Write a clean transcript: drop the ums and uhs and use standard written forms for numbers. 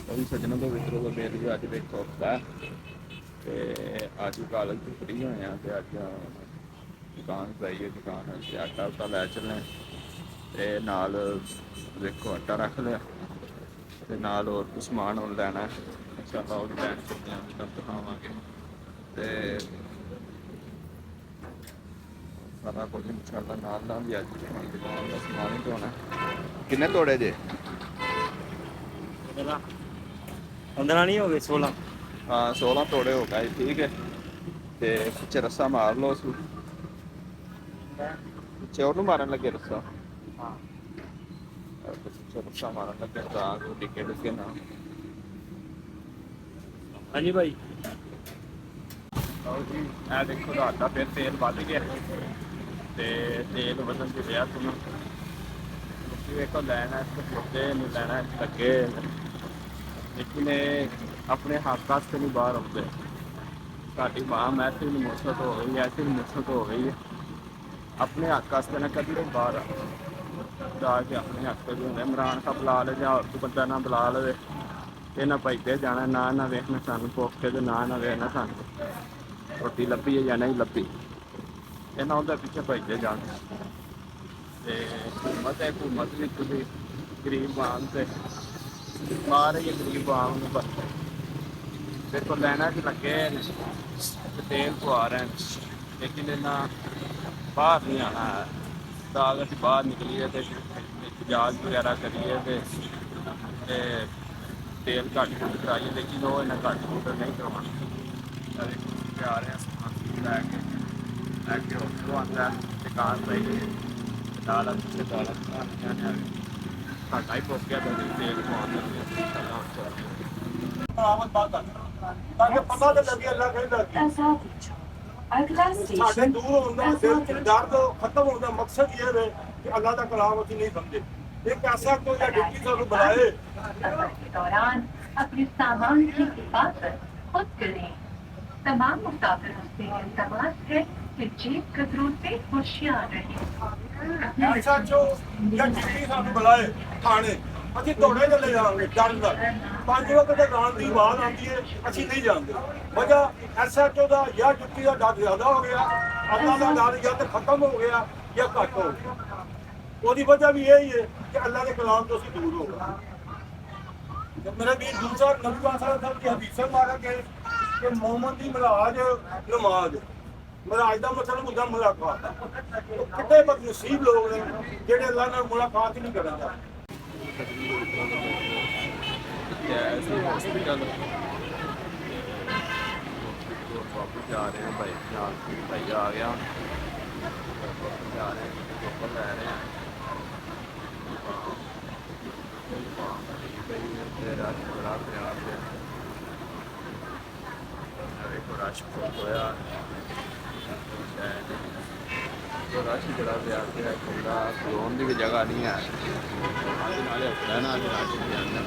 ਉਹ ਵੀ ਸੱਜਣੋਂ ਦੇ ਵਿੱਚੋਂ ਦਾ ਮੇਲ ਵੀ ਅੱਜ ਵੇਖੋ ਹੁੰਦਾ ਤੇ ਅੱਜ ਕਾਲਜ ਤੋਂ ਫਰੀ ਹੋਏ ਆ ਤੇ ਅੱਜ ਦੁਕਾਨ ਪਾਈਏ ਦੁਕਾਨ ਤੇ ਆਟਾ ਉਟਾ ਲੈ ਚੱਲੇ ਤੇ ਨਾਲ ਵੇਖੋ ਆਟਾ ਰੱਖ ਲਿਆ ਤੇ ਨਾਲ ਹੋਰ ਕੁਛ ਸਮਾਨ ਹੁਣ ਲੈਣਾ ਇੰਸ਼ਾਅੱਲਾ ਉਹ ਵੀ ਲੈਣ ਚੱਲਦੇ ਆ ਤਾਂ ਦਿਖਾਵਾਂਗੇ ਤੇ ਸਾਰਾ ਕੁਝ ਇੰਸ਼ਾਅੱਲਾ ਨਾਲ ਵੀ ਅੱਜ ਦੁਕਾਨ ਦਾ ਸਮਾਨ ਹੀ ਧੋਣਾ। ਕਿੰਨੇ ਤੋੜੇ ਜੇ? 15 नहीं हो गए 16। हाँ 16 ਤੋੜੇ ਹੋ ਗਏ ਠੀਕ ਹੈ ਤੇ ਪਿੱਛੇ ਰੱਸਾ ਮਾਰ ਲਓ ਅਸੀਂ ਪਿੱਛੇ ਉਹਨੂੰ ਮਾਰਨ ਲੱਗੇ ਰੱਸਾ हाँ ਪਿੱਛੇ ਰੱਸਾ ਮਾਰਨ ਲੱਗੇ ਤਾਂ ਡਿੱਗੇ ਡੁੱਗੇ ਨਾ। हाँ जी भाई। ਲਓ ਜੀ ਇਹ ਦੇਖੋ ਰਾਤ ਦਾ ਫਿਰ ਤੇਲ ਵੱਧ ਗਿਆ ਤੇ ਤੇਲ ਵਧਣ ਦੀ ਰਿਹਾ ਤੁਹਾਨੂੰ ਤੁਸੀਂ ਵੇਖੋ ਲੈਣਾ ਇਸ ਪੌਦੇ ਨੂੰ ਲੈਣਾ ਲੱਗੇ ਲੇਕਿਨ ਇਹ ਆਪਣੇ ਹੱਕ ਵਾਸਤੇ ਨਹੀਂ ਬਾਹਰ ਆਉਂਦੇ। ਸਾਡੀ ਮਾਂ ਐਸੀ ਨੂੰ ਮੁਸਤ ਹੋ ਗਈ ਐਸੀ ਨੂੰ ਮੁਸਤ ਹੋ ਗਈ ਆਪਣੇ ਹੱਕ ਵਾਸਤੇ ਨਾ ਕਦੀ ਨਹੀਂ ਬਾਹਰ ਜਾ ਕੇ ਆਪਣੇ ਹੱਕ ਦੇ ਹੁੰਦੇ ਇਮਰਾਨ ਖਾਨ ਬੁਲਾ ਲੈ ਜਾਂ ਹੋਰ ਕੋਈ ਬੰਦਾ ਨਾ ਬੁਲਾ ਲਵੇ ਇਹਨਾਂ ਭੱਜਦੇ ਜਾਣਾ ਨਾ ਵੇਖਣਾ ਸਾਨੂੰ ਭੁੱਖ ਕੇ ਤੇ ਨਾ ਵੇਖਣਾ ਸਾਨੂੰ ਰੋਟੀ ਲੱਭੀ ਹੈ ਜਾਂ ਨਹੀਂ ਲੱਭੀ ਇਹਨਾਂ ਉਹਦੇ ਪਿੱਛੇ ਭੱਜਦੇ ਜਾਣਾ ਤੇ ਹਕੂਮਤ ਵੀ ਤੁਸੀਂ ਗਰੀਬ ਆਮ ਤੇ ਮਾਰ ਹੀ ਗਰੀਬ ਆਮ ਨੂੰ ਬਸ ਦੇਖੋ ਲੈਣਾ ਚ ਲੱਗੇ ਤੇਲ ਪਵਾ ਰਹੇ ਲੇਕਿਨ ਇਹਨਾਂ ਬਾਹਰ ਨਹੀਂ ਆਉਣਾ ਹੈ ਤਾਂ ਅਗਰ ਅਸੀਂ ਬਾਹਰ ਨਿਕਲੀਏ ਤੇ ਇਜਾਜ਼ ਵਗੈਰਾ ਕਰੀਏ ਤੇ ਤੇਲ ਘੱਟ ਫੁੱਟ ਕਰਾਈਏ ਲੇਕਿਨ ਉਹ ਇਹਨਾਂ ਘੱਟ ਫੁੱਟ ਨਹੀਂ ਕਰਵਾਉਣਾ। ਜਾ ਰਹੇ ਹਾਂ ਸਮਾਨ ਲੈ ਕੇ ਉੱਥੋਂ ਆਉਂਦਾ ਦੁਕਾਨ ਪਈ ਨਾਲ ਪਿੱਛੇ ਦਾਲਾਂ ਖਾਣੀਆਂ ਨੇ ਸਾਡਾ ਹੀ ਪੁੱਛ ਗਿਆ ਤਾਂ ਤੇਲ ਪਵਾਉਣ ਲੱਗੇ ਆਵਾਜ਼ ਬਾਤ ਕਰ ਤਾਂ ਕਿ ਪਤਾ ਤਾਂ ਲੱਗੇ ਅੱਲਾ ਕਹਿੰਦਾ ਕੀ ਸਾਡੇ ਦੂਰ ਹੋਣ ਦਾ ਦਿਲ ਚ ਡਰ ਖਤਮ ਹੋਣ ਦਾ ਮਕਸਦ ਇਹ ਹੈ ਕਿ ਅੱਲਾ ਦਾ ਕਲਾਮ ਅਸੀਂ ਨਹੀਂ ਸਮਝੇ। एक ऐसा कोई डिप्टी सानू बुलाए के दौरान अपने सामान की हिफाजत खुद करें। तमाम मुसाफिरों से इल्तमास है कि जेब कतरों से होशियार रहें। ऐसा जो या डिप्टी सानू बुलाए थाने ਅਸੀਂ ਦੌੜੇ ਚਲੇ ਜਾਵਾਂਗੇ ਡਰ ਨਾਲ 5 ਵਜੇ ਤੇ ਗਾਣ ਦੀ ਆਵਾਜ਼ ਆਉਂਦੀ ਹੈ ਅਸੀਂ ਨਹੀਂ ਜਾਂਦੇ ਵਜ੍ਹਾ ਐਸਐਚਓ ਦਾ ਜਾਂ ਡਿਪਟੀ ਦਾ ਡਰ ਜ਼ਿਆਦਾ ਹੋ ਗਿਆ ਅੱਲਾ ਦਾ ਡਰ ਜਾਂ ਤੇ ਖਤਮ ਹੋ ਗਿਆ ਜਾਂ ਘੱਟ ਹੋ ਗਿਆ। ਉਹਦੀ ਵਜ੍ਹਾ ਵੀ ਇਹ ਹੀ ਹੈ ਕਿ ਅੱਲਾ ਦੇ ਕਲਾਮ ਤੋਂ ਅਸੀਂ ਦੂਰ ਹੋ ਗਏ। मेरा भी दूसरा नबी साहब की हदीस मुबारक है कि मोमन की मिलाज नमाज मिलाज का मतलब होता मुलाकात। तो कितने बदनसीब लोग ने जेडे अल्लाह नाल मुलाकात ही नहीं करते। हॉस्पिटल वापस जा रहे हैं भाई आ गया जा रहे हैं ले रहे हैं रश बड़ा प्यार है रश बहुत होया तो रश बड़ा प्यार है खुला खलोन की भी जगह नहीं है नाले रहना रश भी आना